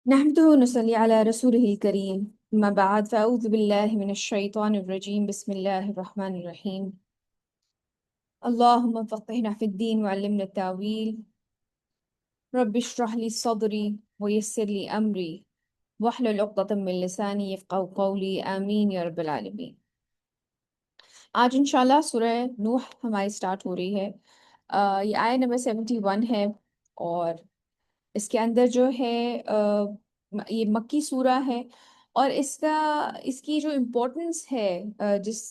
نحمده ونصلي على رسوله الكريم أما بعد فأعوذ بالله من الشيطان الرجيم بسم الله الرحمن الرحيم اللهم فقهنا في الدين وعلمنا التأويل رب اشرح لي صدري ويسر لي أمري واحلل عقدة من لساني يفقهوا قولي آمين يا رب العالمين۔ آج انشاءاللہ سورہ نوح ہماری سٹارٹ ہو رہی ہے۔ یہ آیت نمبر 71 ہے، اور اس کے اندر جو ہے یہ مکی سورہ ہے، اور اس کی جو امپورٹنس ہے، جس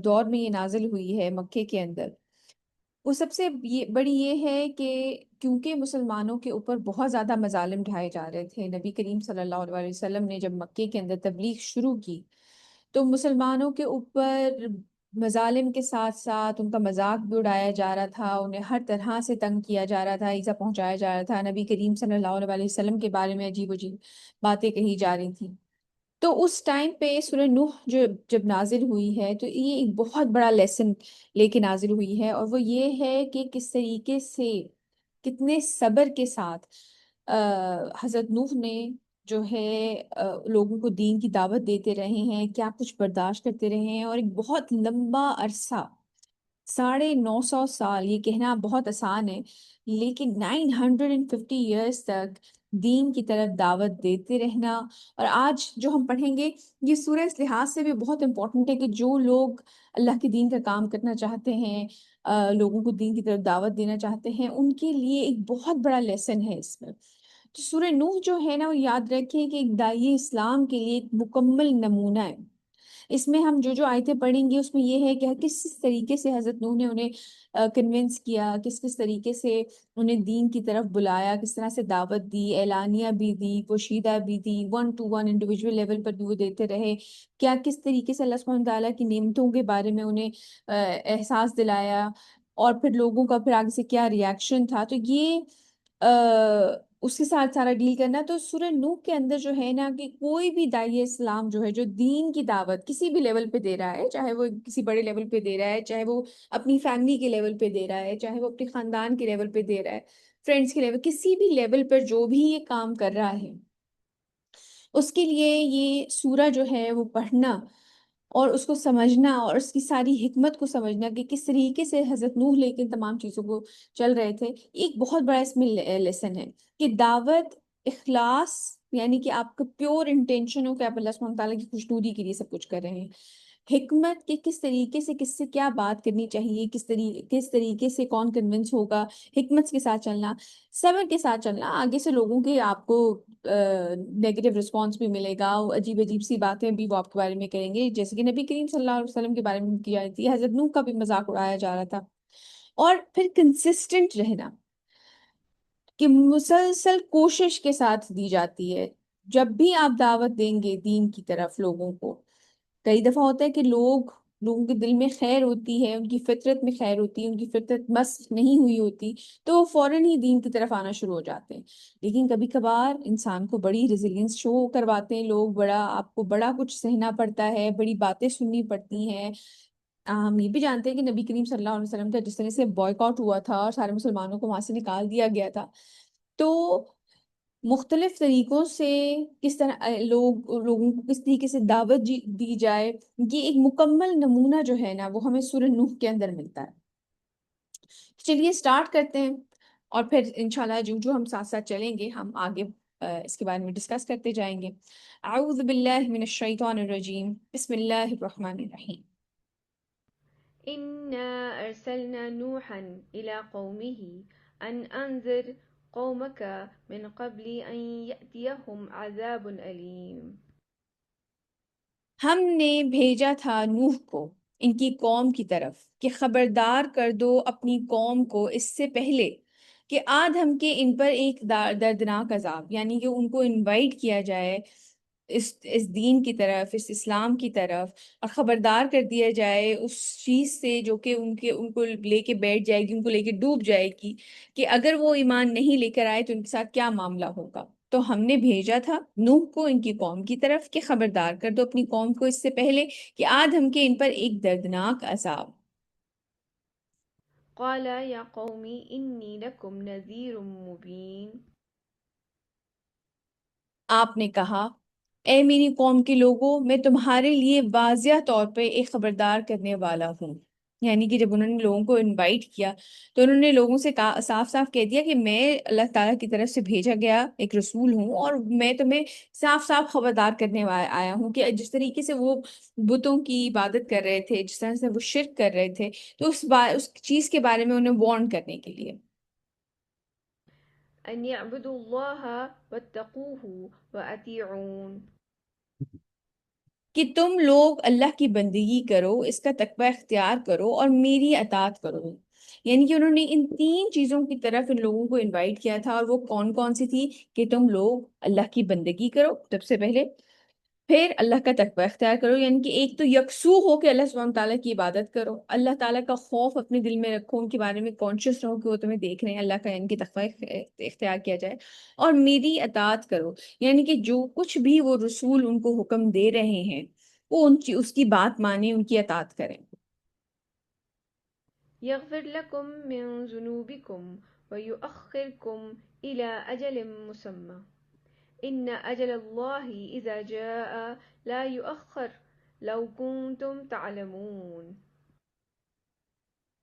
دور میں یہ نازل ہوئی ہے مکے کے اندر، وہ سب سے بڑی یہ ہے کہ کیونکہ مسلمانوں کے اوپر بہت زیادہ مظالم ڈھائے جا رہے تھے۔ نبی کریم صلی اللہ علیہ وسلم نے جب مکے کے اندر تبلیغ شروع کی تو مسلمانوں کے اوپر مظالم کے ساتھ ساتھ ان کا مذاق بھی اڑایا جا رہا تھا، انہیں ہر طرح سے تنگ کیا جا رہا تھا، ایذا پہنچایا جا رہا تھا، نبی کریم صلی اللہ علیہ وسلم کے بارے میں عجیب عجیب باتیں کہی جا رہی تھیں۔ تو اس ٹائم پہ سورہ نوح جب نازل ہوئی ہے تو یہ ایک بہت بڑا لیسن لے کے نازل ہوئی ہے، اور وہ یہ ہے کہ کس طریقے سے، کتنے صبر کے ساتھ حضرت نوح نے جو ہے لوگوں کو دین کی دعوت دیتے رہے ہیں، کیا کچھ برداشت کرتے رہے ہیں، اور ایک بہت لمبا عرصہ، 950 سال، یہ کہنا بہت آسان ہے لیکن 950 ایئرس تک دین کی طرف دعوت دیتے رہنا۔ اور آج جو ہم پڑھیں گے یہ سورہ اس لحاظ سے بھی بہت امپورٹنٹ ہے کہ جو لوگ اللہ کے دین کا کام کرنا چاہتے ہیں، لوگوں کو دین کی طرف دعوت دینا چاہتے ہیں، ان کے لیے ایک بہت بڑا لیسن ہے اس میں۔ تو سورہ نوح جو ہے نا، وہ یاد رکھیں کہ ایک داعی اسلام کے لیے ایک مکمل نمونہ ہے۔ اس میں ہم جو آیتیں پڑھیں گے اس میں یہ ہے کہ کس طریقے سے حضرت نوح نے انہیں کنونس کیا، کس طریقے سے انہیں دین کی طرف بلایا، کس طرح سے دعوت دی، اعلانیہ بھی دی، پوشیدہ بھی دی، one to one individual level پر بھی وہ دیتے رہے، کیا کس طریقے سے اللہ سبحانہ تعالیٰ کی نعمتوں کے بارے میں انہیں احساس دلایا، اور پھر لوگوں کا پھر آگے سے کیا ریاکشن تھا۔ تو یہ اس کے ساتھ سارا ڈیل کرنا۔ تو سورہ نوح کے اندر جو ہے نا کہ کوئی بھی داعی اسلام جو ہے جو دین کی دعوت کسی بھی لیول پہ دے رہا ہے، چاہے وہ کسی بڑے لیول پہ دے رہا ہے، چاہے وہ اپنی فیملی کے لیول پہ دے رہا ہے، چاہے وہ اپنے خاندان کے لیول پہ دے رہا ہے، فرینڈس کے لیول، کسی بھی لیول پر جو بھی یہ کام کر رہا ہے، اس کے لیے یہ سورہ جو ہے وہ پڑھنا اور اس کو سمجھنا اور اس کی ساری حکمت کو سمجھنا کہ کس طریقے سے حضرت نوح لے کے تمام چیزوں کو چل رہے تھے، ایک بہت بڑا اس میں لیسن ہے کہ دعوت، اخلاص، یعنی کہ آپ کا پیور انٹینشن ہو کہ آپ اللہ سبحانہ تعالیٰ کی خوشنودی کے لیے سب کچھ کر رہے ہیں۔ حکمت کہ کس طریقے سے کس سے کیا بات کرنی چاہیے، کس طریقے سے کون کنونس ہوگا، حکمت کے ساتھ چلنا، صبر کے ساتھ چلنا، آگے سے لوگوں کے آپ کو نیگیٹو رسپانس بھی ملے گا، عجیب عجیب سی باتیں بھی وہ آپ کے بارے میں کریں گے، جیسے کہ نبی کریم صلی اللہ علیہ وسلم کے بارے میں کی جاتی تھی، حضرت نوح کا بھی مذاق اڑایا جا رہا تھا۔ اور پھر کنسسٹنٹ رہنا کہ مسلسل کوشش کے ساتھ دی جاتی ہے۔ جب بھی آپ دعوت دیں گے دین کی طرف لوگوں کو، کئی دفعہ ہوتا ہے کہ لوگوں کے دل میں خیر ہوتی ہے، ان کی فطرت میں خیر ہوتی ہے، ان کی فطرت مست نہیں ہوئی ہوتی تو وہ فوراً ہی دین کی طرف آنا شروع ہو جاتے ہیں۔ لیکن کبھی کبھار انسان کو بڑی ریزیلینس شو کرواتے ہیں لوگ، آپ کو بڑا کچھ سہنا پڑتا ہے، بڑی باتیں سننی پڑتی ہیں۔ ہم یہ بھی جانتے ہیں کہ نبی کریم صلی اللہ علیہ وسلم کا جس طرح سے بوائے کاٹ ہوا تھا اور سارے مسلمانوں کو وہاں سے نکال دیا گیا تھا، تو مختلف طریقوں سے کس طرح لوگوں کو کس طریقے سے دعوت دی جائے، یہ ایک مکمل نمونہ جو ہے نا وہ ہمیں سورہ نوح کے اندر ملتا ہے۔ چلیے سٹارٹ کرتے ہیں، اور پھر انشاءاللہ جو ہم ساتھ ساتھ چلیں گے ہم آگے اس کے بارے میں ڈسکس کرتے جائیں گے۔ اعوذ باللہ من الشیطان الرجیم، بسم اللہ الرحمن الرحیم۔ إنا أرسلنا نوحا إلى قومه أن أنذر قومك من قبل أن يأتيهم عذاب أليم۔ ہم نے بھیجا تھا نوح کو ان کی قوم کی طرف کہ خبردار کر دو اپنی قوم کو اس سے پہلے کہ ہم کے ان پر ایک دردناک عذاب، یعنی کہ ان کو انوائٹ کیا جائے اس دین کی طرف، اس اسلام کی طرف، اور خبردار کر دیا جائے اس چیز سے جو کہ ان کو لے کے بیٹھ جائے گی، ان کو لے کے ڈوب جائے گی، کہ اگر وہ ایمان نہیں لے کر آئے تو ان کے ساتھ کیا معاملہ ہوگا۔ تو ہم نے بھیجا تھا نوح کو ان کی قوم کی طرف کہ خبردار کر دو اپنی قوم کو اس سے پہلے کہ ہم کے ان پر ایک دردناک عذاب۔ قال يا قوم إني لكم نذير مبين۔ آپ نے کہا، اے میری قوم کے لوگوں، میں تمہارے لیے واضح طور پہ ایک خبردار کرنے والا ہوں۔ یعنی کہ جب انہوں نے لوگوں کو انوائٹ کیا تو انہوں نے لوگوں سے صاف صاف کہہ دیا کہ میں اللہ تعالیٰ کی طرف سے بھیجا گیا ایک رسول ہوں، اور میں تمہیں صاف صاف خبردار کرنے آیا ہوں کہ جس طریقے سے وہ بتوں کی عبادت کر رہے تھے، جس طرح سے وہ شرک کر رہے تھے، تو اس چیز کے بارے میں انہیں وارن کرنے کے لیے أن يعبدوا الله واتقوه وأطيعون. کہ تم لوگ اللہ کی بندگی کرو، اس کا تقوی اختیار کرو اور میری اطاعت کرو۔ یعنی کہ انہوں نے ان تین چیزوں کی طرف ان لوگوں کو انوائٹ کیا تھا، اور وہ کون کون سی تھی؟ کہ تم لوگ اللہ کی بندگی کرو سب سے پہلے، پھر اللہ کا تقوی اختیار کرو، یعنی کہ ایک تو یکسو ہو کے اللہ سبحانہ تعالیٰ کی عبادت کرو، اللہ تعالیٰ کا خوف اپنے دل میں رکھو، ان کے بارے میں کانشیس رہو کہ وہ تمہیں دیکھ رہے ہیں، اللہ کا یعنی کہ تقوی اختیار کیا جائے، اور میری اطاعت کرو، یعنی کہ جو کچھ بھی وہ رسول ان کو حکم دے رہے ہیں وہ اس کی بات مانیں، ان کی اطاعت کریں۔ يغفر لكم من ذنوبكم ويؤخركم إلى أجل مسمى إن أجل الله إذا جاء لا يؤخر لو كنتم تعلمون.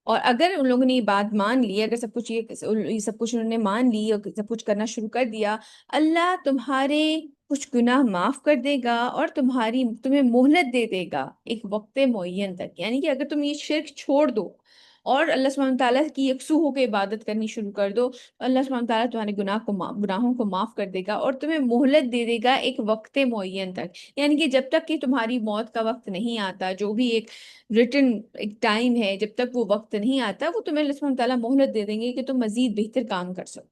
اور اگر ان لوگوں نے یہ بات مان لی، اگر یہ سب کچھ انہوں نے مان لی اور سب کچھ کرنا شروع کر دیا، اللہ تمہارے کچھ گناہ معاف کر دے گا اور تمہیں مہلت دے دے گا ایک وقت معین تک۔ یعنی کہ اگر تم یہ شرک چھوڑ دو اور اللہ سبحانہ تعالیٰ کی یکسو ہو کے عبادت کرنی شروع کر دو، اللہ سبحانہ تعالیٰ تمہارے گناہوں کو معاف کر دے گا اور تمہیں مہلت دے دے گا ایک وقت معین تک۔ یعنی کہ جب تک کہ تمہاری موت کا وقت نہیں آتا، جو بھی ایک ریٹن ایک ٹائم ہے، جب تک وہ وقت نہیں آتا، وہ تمہیں اللہ سبحانہ تعالیٰ مہلت دے دیں گے کہ تم مزید بہتر کام کر سکو۔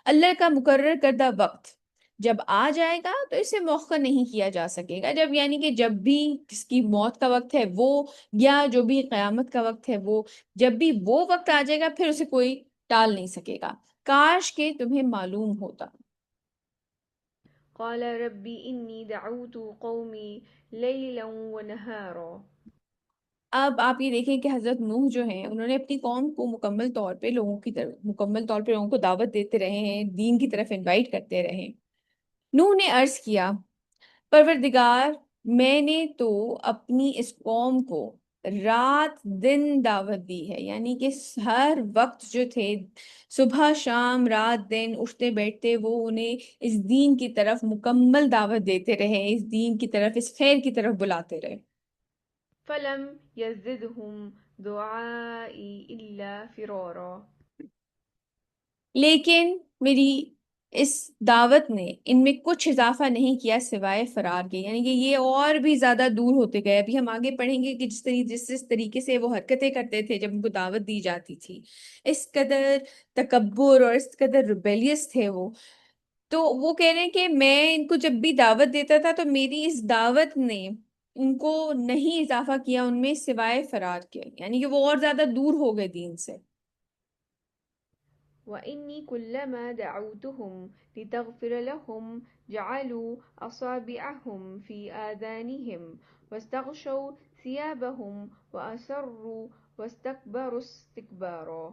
اللہ کا مقرر کردہ وقت جب آ جائے گا تو اسے مؤخر نہیں کیا جا سکے گا، جب یعنی کہ جب بھی کس کی موت کا وقت ہے وہ، یا جو بھی قیامت کا وقت ہے وہ، جب بھی وہ وقت آ جائے گا پھر اسے کوئی ٹال نہیں سکے گا۔ کاش کہ تمہیں معلوم ہوتا۔ قال رب إني دعوت قومي ليلا ونهارا. اب آپ یہ دیکھیں کہ حضرت نوح جو ہیں انہوں نے اپنی قوم کو مکمل طور پہ لوگوں کو دعوت دیتے رہے ہیں، دین کی طرف انوائٹ کرتے رہے۔ نوح نے عرض کیا، پروردگار، میں نے تو اپنی اس قوم کو رات دن دعوت دی ہے، یعنی کہ ہر وقت جو تھے، صبح شام رات دن اٹھتے بیٹھتے وہ انہیں اس دین کی طرف مکمل دعوت دیتے رہے، اس دین کی طرف، اس خیر کی طرف بلاتے رہے۔ فلم يزدهم دعائي إلا فرارا. لیکن میری اس دعوت نے ان میں کچھ اضافہ نہیں کیا سوائے فرار کے، یعنی کہ یہ اور بھی زیادہ دور ہوتے گئے۔ ابھی ہم آگے پڑھیں گے کہ جس طریقے سے وہ حرکتیں کرتے تھے جب ان کو دعوت دی جاتی تھی، اس قدر تکبر اور اس قدر ریبیلیس تھے وہ، تو وہ کہہ رہے ہیں کہ میں ان کو جب بھی دعوت دیتا تھا تو میری اس دعوت نے ان کو نہیں اضافہ کیا ان میں سوائے فرار کے، یعنی کہ وہ اور زیادہ دور ہو گئے دین سے۔ وإني كلما دعوتهم لتغفر لهم جعلوا أصابعهم في آذانهم واستغشوا ثيابهم وأسروا واستكبروا استكبارا.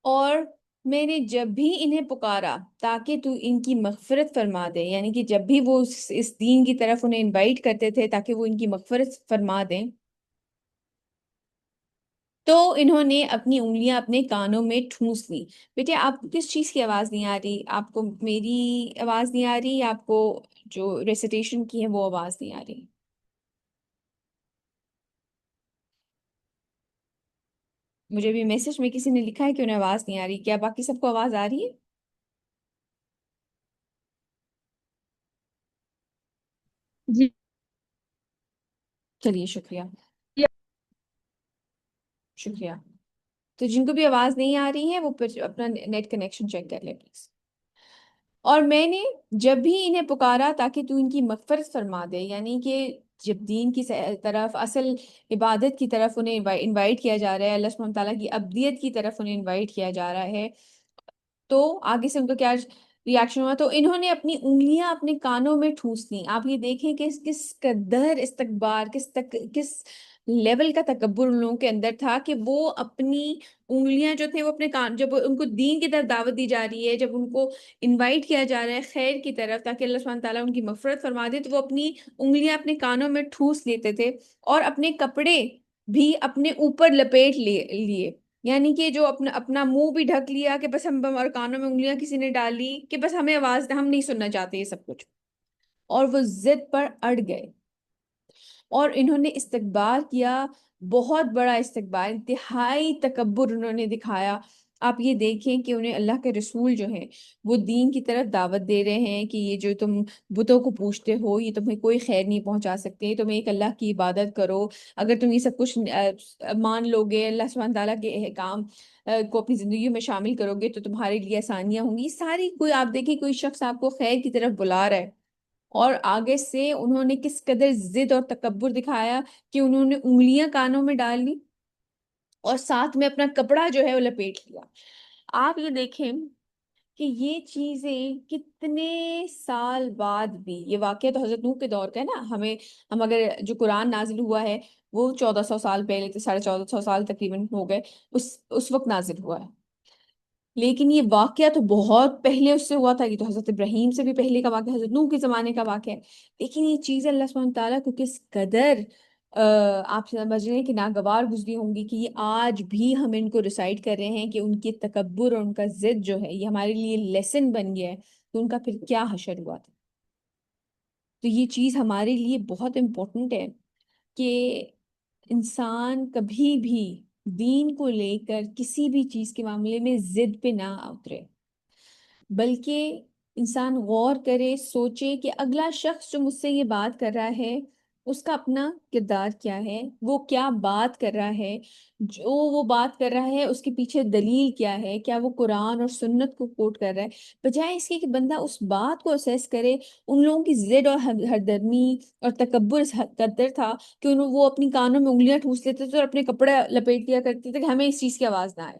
اور میں نے جب بھی انہیں پکارا تاکہ تو ان کی مغفرت فرما دے، یعنی کہ جب بھی وہ اس دین کی طرف انہیں انوائٹ کرتے تھے تاکہ وہ ان کی مغفرت فرما دیں، تو انہوں نے اپنی انگلیاں اپنے کانوں میں ٹھونس لی۔ بیٹے آپ کو کس چیز کی آواز نہیں آ رہی؟ آپ کو میری آواز نہیں آ رہی یا آپ کو جو ریسیٹیشن کی ہے وہ آواز نہیں آ رہی؟ مجھے بھی میسج میں کسی نے لکھا ہے کہ انہیں آواز نہیں آ رہی، کیا باقی سب کو آواز آ رہی ہے؟ جی چلیے شکریہ، شکریہ۔ تو جن کو بھی آواز نہیں آ رہی ہے وہ پھر اپنا نیٹ کنیکشن چیک کر لیں پلیز۔ اور میں نے جب بھی انہیں پکارا تاکہ تو ان کی مغفرت فرما دے، یعنی کہ جب دین کی طرف، اصل عبادت کی طرف انہیں انوائٹ کیا جا رہا ہے، اللہ سبحانہ تعالیٰ کی ابدیت کی طرف انہیں انوائٹ کیا جا رہا ہے، تو آگے سے ان کا کیا ریاکشن ہوا؟ تو انہوں نے اپنی انگلیاں اپنے کانوں میں ٹھونس لیں۔ آپ یہ دیکھیں کہ کس قدر استکبار، کس لیول کا تکبر ان لوگوں کے اندر تھا کہ وہ اپنی انگلیاں جو تھے وہ اپنے کان، جب ان کو دین کی طرف دعوت دی جا رہی ہے، جب ان کو انوائٹ کیا جا رہا ہے خیر کی طرف تاکہ اللہ سبحانہ تعالیٰ ان کی مغفرت فرما دے، تو وہ اپنی انگلیاں اپنے کانوں میں ٹھوس لیتے تھے اور اپنے کپڑے بھی اپنے اوپر لپیٹ لیے، یعنی کہ جو اپنا اپنا منہ بھی ڈھک لیا کہ بس ہم، اور کانوں میں انگلیاں کسی نے ڈالی کہ بس ہمیں آواز، ہم نہیں سننا چاہتے یہ سب کچھ، اور وہ ضد پر اڑ گئے اور انہوں نے استکبار کیا، بہت بڑا استکبار، انتہائی تکبر انہوں نے دکھایا۔ آپ یہ دیکھیں کہ انہیں اللہ کے رسول جو ہیں وہ دین کی طرف دعوت دے رہے ہیں کہ یہ جو تم بتوں کو پوجتے ہو یہ تمہیں کوئی خیر نہیں پہنچا سکتے، تم ایک اللہ کی عبادت کرو، اگر تم یہ سب کچھ مان لو گے، اللہ سبحانہ تعالیٰ کے احکام کو اپنی زندگی میں شامل کرو گے تو تمہارے لیے آسانیاں ہوں گی ساری۔ کوئی آپ دیکھیں کوئی شخص آپ کو خیر کی طرف بلا رہا ہے اور آگے سے انہوں نے کس قدر ضد اور تکبر دکھایا کہ انہوں نے انگلیاں کانوں میں ڈال لی اور ساتھ میں اپنا کپڑا جو ہے وہ لپیٹ لیا۔ آپ یہ دیکھیں کہ یہ چیزیں کتنے سال بعد بھی، یہ واقعہ تو حضرت نوح کے دور کا ہے نا، ہم اگر جو قرآن نازل ہوا ہے وہ 1400 سال پہلے، 1450 سال تقریباً ہو گئے، اس وقت نازل ہوا ہے، لیکن یہ واقعہ تو بہت پہلے اس سے ہوا تھا، یہ تو حضرت ابراہیم سے بھی پہلے کا واقعہ، حضرت نوح کے زمانے کا واقعہ ہے، لیکن یہ چیزیں اللہ سبحانہ تعالیٰ کو کس قدر آپ سمجھ رہے ہیں کہ ناگوار گزری ہوں گی کہ یہ آج بھی ہم ان کو ریسائٹ کر رہے ہیں کہ ان کے تکبر اور ان کا ضد جو ہے یہ ہمارے لیے لیسن بن گیا ہے تو ان کا پھر کیا حشر ہوا تھا۔ تو یہ چیز ہمارے لیے بہت امپورٹنٹ ہے کہ انسان کبھی بھی دین کو لے کر کسی بھی چیز کے معاملے میں ضد پہ نہ اترے، بلکہ انسان غور کرے، سوچے کہ اگلا شخص جو مجھ سے یہ بات کر رہا ہے اس کا اپنا کردار کیا ہے، وہ کیا بات کر رہا ہے، جو وہ بات کر رہا ہے اس کے پیچھے دلیل کیا ہے، کیا وہ قرآن اور سنت کو کوٹ کر رہا ہے، بجائے اس کے کہ بندہ اس بات کو اسیس کرے۔ ان لوگوں کی ضد اور ہردرمی اور تکبر اس حد قدر تھا کہ وہ اپنی کانوں میں انگلیاں ٹھوس لیتے تھے اور اپنے کپڑے لپیٹ دیا کرتے تھے کہ ہمیں اس چیز کی آواز نہ آئے۔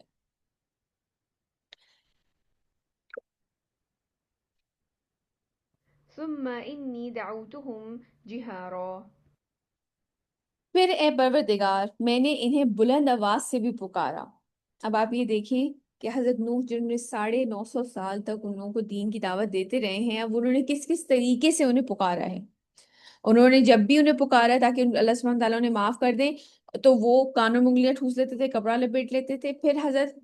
ثم إني دعوتهم جهارا پھر اے پروردگار میں نے انہیں بلند آواز سے بھی پکارا۔ اب آپ یہ دیکھیں کہ حضرت نوح جنہوں نے 950 سال تک ان لوگوں کو دین کی دعوت دیتے رہے ہیں، اب انہوں نے کس کس طریقے سے انہیں پکارا ہے۔ انہوں نے جب بھی انہیں پکارا تاکہ اللہ سبحانہ تعالیٰ انہیں معاف کر دیں تو وہ کانوں میں انگلیاں ٹھوس لیتے تھے، کپڑا لپیٹ لیتے تھے۔ پھر حضرت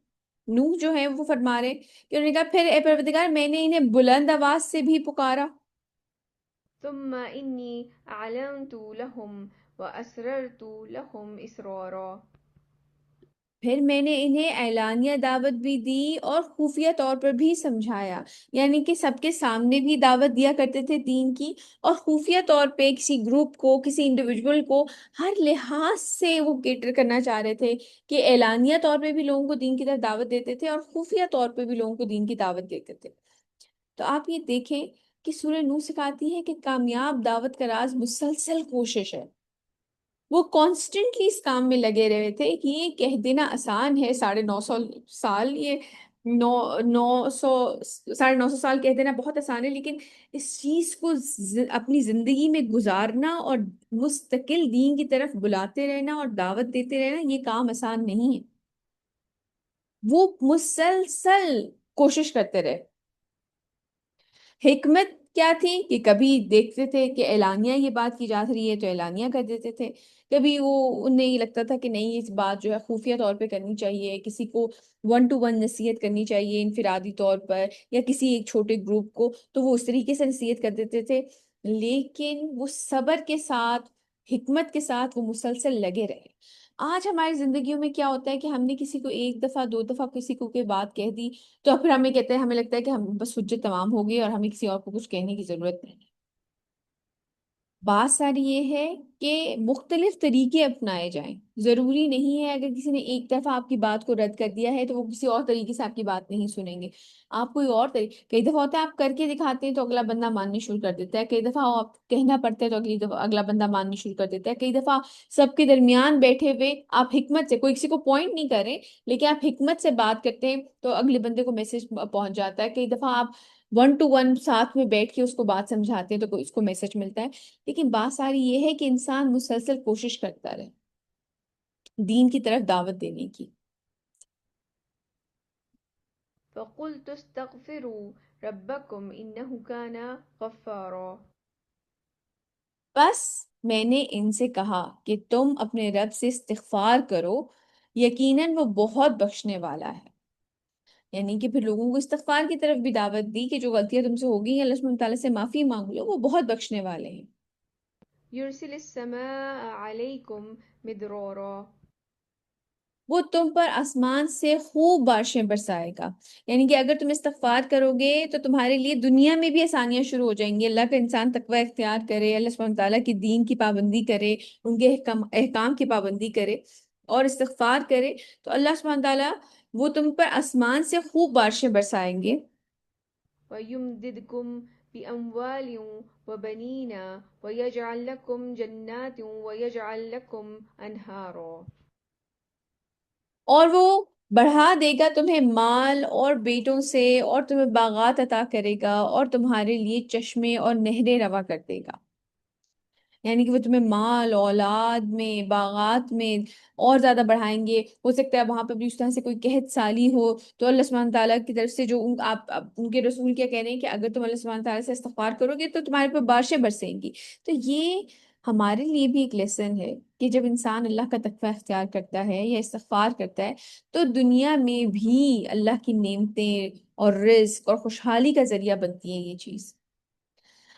نوح جو ہیں وہ فرما رہے کہ انہوں نے کہا پھر اے پروردگار میں نے انہیں بلند آواز سے بھی پکارا۔ ثم إني أعلنت لهم وأسررت لهم إسرارا پھر میں نے انہیں اعلانیہ دعوت بھی دی اور خفیہ طور پر بھی سمجھایا، یعنی کہ سب کے سامنے بھی دعوت دیا کرتے تھے دین کی، اور خفیہ طور پہ کسی گروپ کو، کسی انڈیویجول کو ہر لحاظ سے وہ کیٹر کرنا چاہ رہے تھے کہ اعلانیہ طور پہ بھی لوگوں کو دین کی طرف دعوت دیتے تھے اور خفیہ طور پہ بھی لوگوں کو دین کی دعوت دیتے تھے۔ تو آپ یہ دیکھیں کہ سورہ نوح سکھاتی ہے کہ کامیاب دعوت کا راز مسلسل کوشش ہے۔ وہ کانسٹنٹلی اس کام میں لگے رہے تھے کہ یہ کہہ دینا آسان ہے، 950 سال، یہ نو 900 950 سال کہہ دینا بہت آسان ہے، لیکن اس چیز کو اپنی زندگی میں گزارنا اور مستقل دین کی طرف بلاتے رہنا اور دعوت دیتے رہنا یہ کام آسان نہیں ہے۔ وہ مسلسل کوشش کرتے رہے۔ حکمت کیا تھی کہ کبھی دیکھتے تھے کہ اعلانیہ یہ بات کی جا رہی ہے تو اعلانیہ کر دیتے تھے، کبھی انہیں یہ لگتا تھا کہ نہیں اس بات جو ہے خفیہ طور پہ کرنی چاہیے، کسی کو 1 to 1 نصیحت کرنی چاہیے انفرادی طور پر یا کسی ایک چھوٹے گروپ کو، تو وہ اس طریقے سے نصیحت کر دیتے تھے، لیکن وہ صبر کے ساتھ، حکمت کے ساتھ وہ مسلسل لگے رہے۔ آج ہماری زندگیوں میں کیا ہوتا ہے کہ ہم نے کسی کو 1 دفعہ 2 دفعہ کسی کو کوئی بات کہہ دی تو پھر ہمیں کہتے ہیں، ہمیں لگتا ہے کہ ہم بس حجت تمام ہو گئی اور ہمیں کسی اور کو کچھ کہنے کی ضرورت نہیں۔ بات ساری یہ ہے کہ مختلف طریقے اپنائے جائیں، ضروری نہیں ہے اگر کسی نے 1 دفعہ آپ کی بات کو رد کر دیا ہے تو وہ کسی اور طریقے سے آپ کی بات نہیں سنیں گے، آپ کوئی اور طریقے، کئی دفعہ ہوتا ہے آپ کر کے دکھاتے ہیں تو اگلا بندہ ماننے شروع کر دیتا ہے، کئی دفعہ آپ کہنا پڑتا ہے تو اگلی دفعہ اگلا بندہ ماننے شروع کر دیتا ہے، کئی دفعہ سب کے درمیان بیٹھے ہوئے آپ حکمت سے، کوئی کسی کو پوائنٹ نہیں کر رہے لیکن آپ حکمت سے بات کرتے ہیں تو اگلے بندے کو میسج پہنچ جاتا ہے، کئی دفعہ آپ 1 to 1 ساتھ میں بیٹھ کے اس کو بات سمجھاتے ہیں تو اس کو میسج ملتا ہے، لیکن بات ساری یہ ہے کہ انسان مسلسل کوشش کرتا رہے۔ دین کی طرف دعوت دینے کی۔ فقلت استغفروا ربكم إنه كان غفارا۔ بس میں نے ان سے کہا کہ تم اپنے رب سے استغفار کرو، یقیناً وہ بہت بخشنے والا ہے۔ یعنی کہ پھر لوگوں کو استغفار کی طرف بھی دعوت دی کہ جو غلطیاں تم سے ہو گئی ہیں اللہ سبحانہ تعالیٰ سے معافی مانگ لو، وہ بہت بخشنے والے ہیں۔ يرسل السماء عليكم مدرارا۔ وہ تم پر آسمان سے خوب بارشیں برسائے گا۔ یعنی کہ اگر تم استغفار کرو گے تو تمہارے لیے دنیا میں بھی آسانیاں شروع ہو جائیں گی۔ اللہ کا انسان تقوی اختیار کرے، اللہ سبحانہ تعالیٰ کی دین کی پابندی کرے، ان کے احکام کی پابندی کرے اور استغفار کرے، تو اللہ سبحانہ تعالیٰ وہ تم پر آسمان سے خوب بارشیں برسائیں گے۔ ويمددكم بأموال وبنين ويجعل لكم جنات ويجعل لكم أنهارا۔ اور وہ بڑھا دے گا تمہیں مال اور بیٹوں سے، اور تمہیں باغات عطا کرے گا، اور تمہارے لیے چشمے اور نہریں روا کر دے گا۔ یعنی کہ وہ تمہیں مال اولاد میں باغات میں اور زیادہ بڑھائیں گے۔ ہو سکتا ہے وہاں پہ بھی اس طرح سے کوئی قحط سالی ہو تو اللہ سبحانہ تعالیٰ کی طرف سے جو آپ ان کے رسول کیا کہہ رہے ہیں کہ اگر تم اللہ سبحانہ تعالیٰ سے استغفار کرو گے تو تمہارے پہ بارشیں برسیں گی۔ تو یہ ہمارے لیے بھی ایک لیسن ہے کہ جب انسان اللہ کا تقوی اختیار کرتا ہے یا استغفار کرتا ہے تو دنیا میں بھی اللہ کی نعمتیں اور رزق اور خوشحالی کا ذریعہ بنتی ہے یہ چیز۔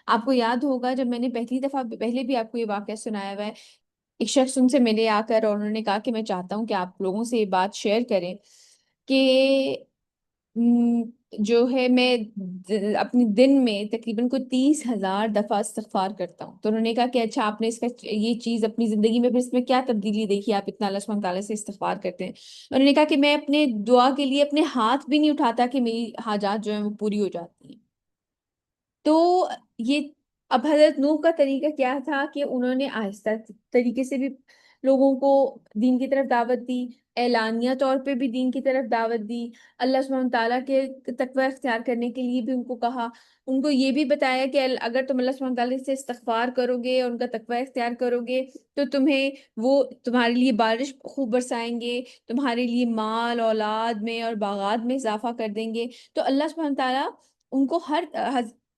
آپ کو یاد ہوگا جب میں نے پہلی دفعہ پہلے بھی آپ کو یہ واقعہ سنایا ہوا ہے، ایک شخص ان سے ملے آ کر اور انہوں نے کہا کہ میں چاہتا ہوں کہ آپ لوگوں سے یہ بات شیئر کریں کہ م، جو ہے میں اپنی دن میں تقریباً کوئی 30,000 دفعہ استغفار کرتا ہوں۔ تو انہوں نے کہا کہ اچھا آپ نے اس کا یہ چیز اپنی زندگی میں پھر اس میں کیا تبدیلی دیکھی، آپ اتنا اللہ سبحانہ تعالیٰ سے استغفار کرتے ہیں؟ انہوں نے کہا کہ میں اپنے دعا کے لیے اپنے ہاتھ بھی نہیں اٹھاتا کہ میری حاجات جو ہیں وہ پوری ہو جاتی ہیں۔ تو یہ اب حضرت نوح کا طریقہ کیا تھا کہ انہوں نے آہستہ طریقے سے بھی لوگوں کو دین کی طرف دعوت دی، اعلانیہ طور پہ بھی دین کی طرف دعوت دی، اللہ سبحانہ تعالیٰ کے تقوی اختیار کرنے کے لیے بھی ان کو کہا، ان کو یہ بھی بتایا کہ اگر تم اللہ سبحانہ تعالیٰ سے استغفار کرو گے اور ان کا تقوی اختیار کرو گے تو تمہیں وہ تمہارے لیے بارش خوب برسائیں گے، تمہارے لیے مال اولاد میں اور باغات میں اضافہ کر دیں گے۔ تو اللہ سبحانہ تعالیٰ ان کو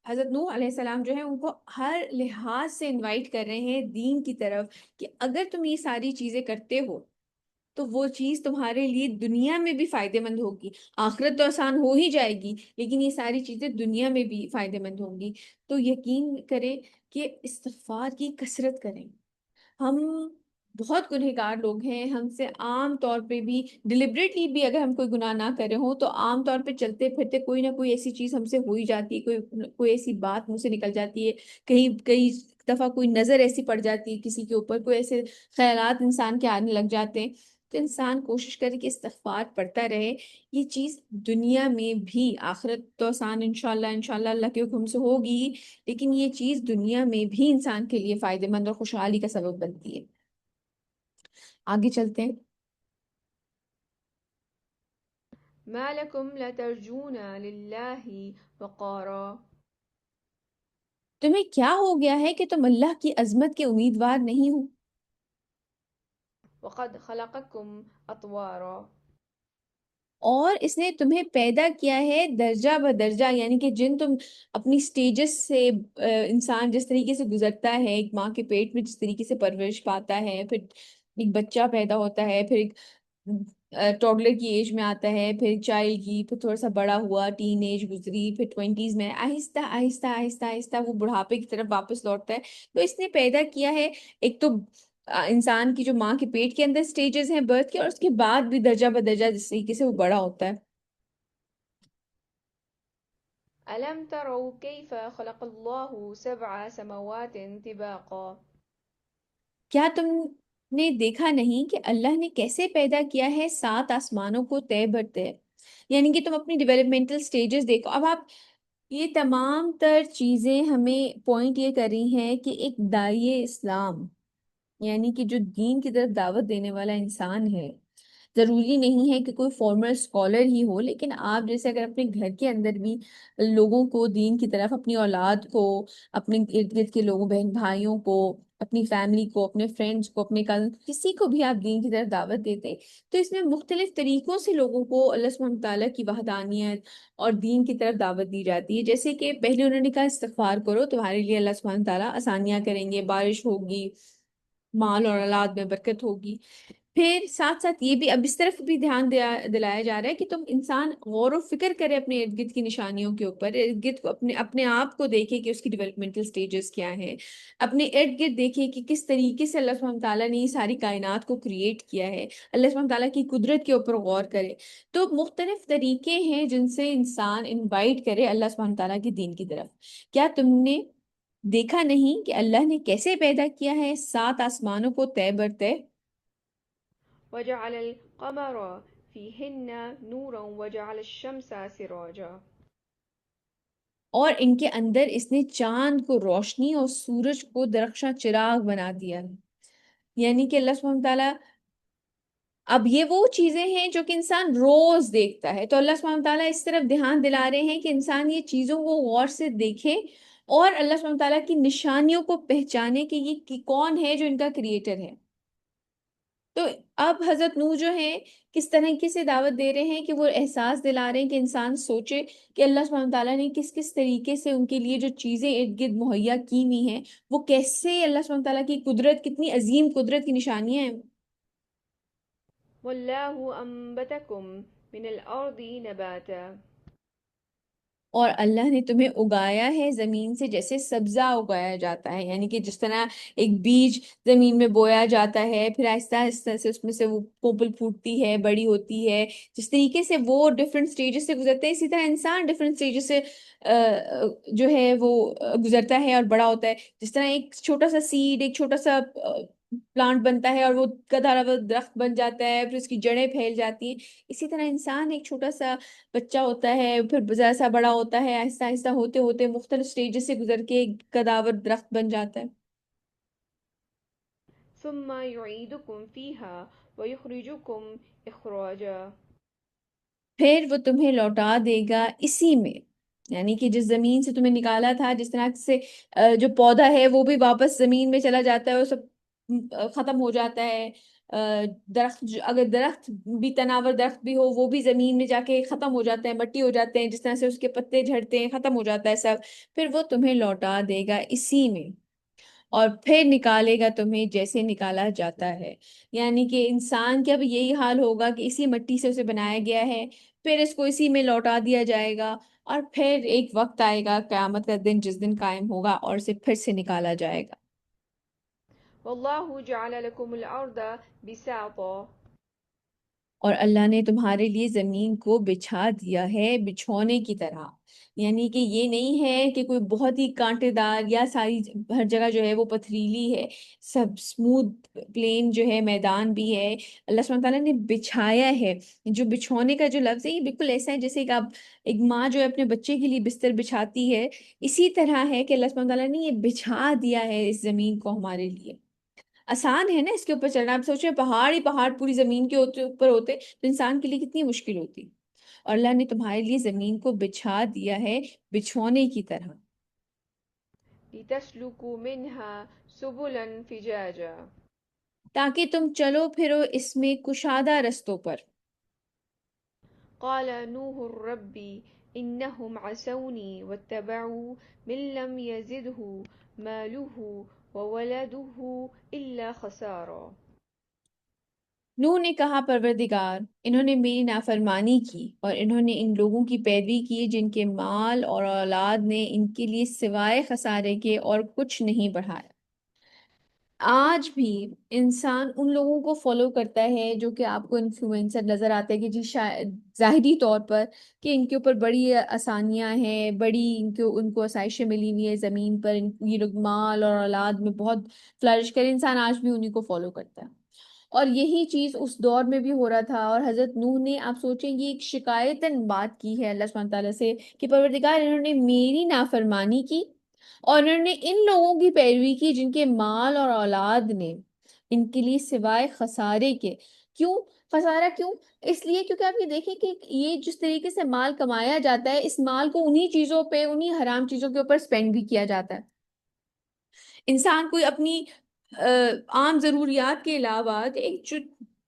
حضرت نوح علیہ السلام جو ہے ان کو ہر لحاظ سے انوائٹ کر رہے ہیں دین کی طرف کہ اگر تم یہ ساری چیزیں کرتے ہو تو وہ چیز تمہارے لیے دنیا میں بھی فائدے مند ہوگی۔ آخرت تو آسان ہو ہی جائے گی لیکن یہ ساری چیزیں دنیا میں بھی فائدے مند ہوں گی۔ تو یقین کریں کہ استغفار کی کثرت کریں۔ ہم بہت گنہگار لوگ ہیں، ہم سے عام طور پہ بھی ڈیلیبریٹلی بھی اگر ہم کوئی گناہ نہ کرے ہوں تو عام طور پہ چلتے پھرتے کوئی نہ کوئی ایسی چیز ہم سے ہو ہی جاتی ہے، کوئی ایسی بات منہ سے نکل جاتی ہے، کہیں کئی دفعہ کوئی نظر ایسی پڑ جاتی ہے کسی کے اوپر، کوئی ایسے خیالات انسان کے آنے لگ جاتے ہیں۔ تو انسان کوشش کرے کہ استغفار پڑھتا رہے۔ یہ چیز دنیا میں بھی، آخرت تو آسان انشاءاللہ اللہ کے حکم سے ہوگی ہی، لیکن یہ چیز دنیا میں بھی انسان کے لیے فائدے مند اور خوشحالی کا سبب بنتی ہے۔ آگے چلتے ہیں۔ ما لكم لا ترجون لله وقارا۔ تمہیں کیا ہو گیا ہے کہ تم اللہ کی عظمت کے امیدوار نہیں ہو؟ وقد خلقكم أطوارا۔ اور اس نے تمہیں پیدا کیا ہے درجہ بدرجہ، یعنی کہ جن تم اپنی سٹیجز سے انسان جس طریقے سے گزرتا ہے، ایک ماں کے پیٹ میں جس طریقے سے پرورش پاتا ہے، پھر ایک بچہ پیدا ہوتا ہے، پھر ایک ٹوڈلر کی ایج میں آتا ہے، پھر چائلڈ کی، پھر تھوڑا سا بڑا ہوا، ٹین ایج گزری، پھر 20s میں آہستہ آہستہ آہستہ آہستہ وہ بڑھاپے کی طرف واپس لوٹتا ہے۔ تو اس نے پیدا کیا ہے ایک تو انسان کی جو ماں کے پیٹ کے اندر سٹیجز ہیں برتھ کے، اور اس کے بعد بھی درجہ بدرجہ جس طریقے سے وہ بڑا ہوتا ہے۔ ألم تروا كيف خلق الله 7 سماوات طباقا۔ کیا تم نے دیکھا نہیں کہ اللہ نے کیسے پیدا کیا ہے 7 آسمانوں کو طے بر طے؟ یعنی کہ تم اپنی ڈیولپمنٹل سٹیجز دیکھو۔ اب آپ یہ تمام تر چیزیں ہمیں پوائنٹ یہ کر رہی ہیں کہ ایک داعیہ اسلام، یعنی کہ جو دین کی طرف دعوت دینے والا انسان ہے، ضروری نہیں ہے کہ کوئی فارمل اسکالر ہی ہو، لیکن آپ جیسے اگر اپنے گھر کے اندر بھی لوگوں کو دین کی طرف، اپنی اولاد کو، اپنے ارد گرد کے لوگوں بہن بھائیوں کو اپنی فیملی کو، اپنے فرینڈس کو، اپنے کزن، کسی کو بھی آپ دین کی طرف دعوت دیتے تو اس میں مختلف طریقوں سے لوگوں کو اللہ سبحانہ تعالیٰ کی وحدانیت اور دین کی طرف دعوت دی جاتی ہے. جیسے کہ پہلے انہوں نے کہا استغفار کرو، تمہارے لیے اللہ سبحانہ تعالیٰ آسانیاں کریں گے، بارش ہوگی، مال اور اولاد میں برکت ہوگی. پھر ساتھ ساتھ یہ بھی اب اس طرف بھی دھیان دلایا جا رہا ہے کہ تم انسان غور و فکر کرے اپنے ارد گرد کی نشانیوں کے اوپر، ارد گرد کو اپنے اپنے آپ کو دیکھے کہ اس کی ڈیولپمنٹل سٹیجز کیا ہیں، اپنے ارد گرد دیکھے کہ کس طریقے سے اللہ سبحانہ تعالیٰ نے یہ ساری کائنات کو کریٹ کیا ہے، اللہ سبحانہ تعالیٰ کی قدرت کے اوپر غور کرے. تو مختلف طریقے ہیں جن سے انسان انوائٹ کرے اللہ سبحانہ تعالیٰ کے دین کی طرف. کیا تم نے دیکھا نہیں کہ اللہ نے کیسے پیدا کیا ہے 7 آسمانوں کو طے بر طے، وجعل القمر فيهن نورا وجعل الشمس سراجا. اور ان کے اندر اس نے چاند کو روشنی اور سورج کو درخشاں چراغ بنا دیا ہے. یعنی کہ اللہ سبحانہ تعالیٰ، اب یہ وہ چیزیں ہیں جو کہ انسان روز دیکھتا ہے، تو اللہ سبحانہ تعالیٰ اس طرف دھیان دلا رہے ہیں کہ انسان یہ چیزوں کو غور سے دیکھے اور اللہ سبحانہ تعالیٰ کی نشانیوں کو پہچانے کہ یہ کون ہے جو ان کا کریٹر ہے. تو اب حضرت نوح جو ہیں کس طریقے سے دعوت دے رہے ہیں کہ وہ احساس دلا رہے ہیں کہ انسان سوچے کہ اللہ سبحانہ تعالیٰ نے کس کس طریقے سے ان کے لیے جو چیزیں ارد گرد مہیا کی ہوئی ہیں وہ کیسے اللہ سبحانہ تعالیٰ کی قدرت، کتنی عظیم قدرت کی نشانیاں ہیں. والله أنبتكم من الأرض نباتا. اور اللہ نے تمہیں اگایا ہے زمین سے جیسے سبزہ اگایا جاتا ہے، یعنی کہ جس طرح ایک بیج زمین میں بویا جاتا ہے، پھر آہستہ آہستہ سے اس میں سے وہ پوپل پھوٹتی ہے، بڑی ہوتی ہے، جس طریقے سے وہ ڈفرینٹ سٹیجز سے گزرتے ہیں اسی طرح انسان ڈفرینٹ سٹیجز سے جو ہے وہ گزرتا ہے اور بڑا ہوتا ہے. جس طرح ایک چھوٹا سا سیڈ، ایک چھوٹا سا پلانٹ بنتا ہے اور وہ گدھارا درخت بن جاتا ہے، پھر اس کی جڑیں پھیل جاتی ہیں، اسی طرح انسان ایک چھوٹا سا بچہ ہوتا ہے، پھر ذرا سا بڑا ہوتا ہے، آہستہ آہستہ ہوتے ہوتے مختلف سٹیجز سے گزر کے ایک کداور درخت بن جاتا ہے. ثم يعيدكم فيها ويخرجكم إخراجا. پھر وہ تمہیں لوٹا دے گا اسی میں، یعنی کہ جس زمین سے تمہیں نکالا تھا، جس طرح سے جو پودا ہے وہ بھی واپس زمین میں چلا جاتا ہے، وہ سب ختم ہو جاتا ہے. درخت اگر درخت بھی تناور درخت بھی ہو وہ بھی زمین میں جا کے ختم ہو جاتا ہے، مٹی ہو جاتے ہیں، جس طرح سے اس کے پتے جھڑتے ہیں، ختم ہو جاتا ہے سب. پھر وہ تمہیں لوٹا دے گا اسی میں، اور پھر نکالے گا تمہیں جیسے نکالا جاتا ہے. یعنی کہ انسان کا بھی یہی حال ہوگا کہ اسی مٹی سے اسے بنایا گیا ہے، پھر اس کو اسی میں لوٹا دیا جائے گا، اور پھر ایک وقت آئے گا قیامت کا دن جس دن قائم ہوگا اور اسے پھر سے نکالا جائے گا. والله جعل لكم الأرض بساطا. اور اللہ نے تمہارے لیے زمین کو بچھا دیا ہے بچھونے کی طرح، یعنی کہ یہ نہیں ہے کہ کوئی بہت ہی کانٹے دار یا ساری ہر جگہ جو ہے وہ پتھریلی ہے، سب اسموتھ پلین جو ہے میدان بھی ہے. اللہ سبحانہ تعالیٰ نے بچھایا ہے. جو بچھونے کا جو لفظ ہے یہ بالکل ایسا ہے جیسے کہ آپ ایک ماں جو ہے اپنے بچے کے لیے بستر بچھاتی ہے، اسی طرح ہے کہ اللہ سبحانہ تعالیٰ نے یہ بچھا دیا ہے اس زمین کو ہمارے لیے. آسان ہے نا اس کے اوپر چلنا، آپ سوچیں پہاڑ ہی پہاڑ پوری زمین کے اوپر ہوتے تو انسان کے لیے کتنی مشکل ہوتی، اور اللہ نے تمہارے لیے زمین کو بچھا دیا ہے بچھونے کی طرح، لتسلكوا منها سبلا فجاجا. تاکہ تم چلو پھرو اس میں کشادہ رستوں پر. قال نوح رب إنهم عصوني واتبعوا من لم يزده ماله وولده إلا خسارا. نوح نے کہا پروردگار انہوں نے میری نافرمانی کی اور انہوں نے ان لوگوں کی پیروی کی جن کے مال اور اولاد نے ان کے لیے سوائے خسارے کے اور کچھ نہیں بڑھایا. آج بھی انسان ان لوگوں کو فالو کرتا ہے جو کہ آپ کو انفلوئنسر نظر آتے ہیں کہ جی شاید ظاہری طور پر کہ ان کے اوپر بڑی آسانیاں ہیں، بڑی ان کو آسائشیں ملی ہوئی ہے زمین پر، یہ لوگ مال اور اولاد میں بہت فلرش کرے، انسان آج بھی انہیں کو فالو کرتا ہے. اور یہی چیز اس دور میں بھی ہو رہا تھا، اور حضرت نوح نے آپ سوچیں یہ ایک شکایتاً بات کی ہے اللہ سبحانہ تعالیٰ سے کہ پروردگار انہوں نے میری نافرمانی کی اور انہوں نے ان لوگوں کی پیروی کی جن کے مال اور اولاد نے ان کے لیے سوائے خسارے کے. کیوں خسارہ؟ کیوں؟ اس لیے کیونکہ آپ یہ دیکھیں کہ یہ جس طریقے سے مال کمایا جاتا ہے اس مال کو انہی چیزوں پہ، انہی حرام چیزوں کے اوپر سپینڈ بھی کیا جاتا ہے. انسان کوئی اپنی عام ضروریات کے علاوہ ایک جو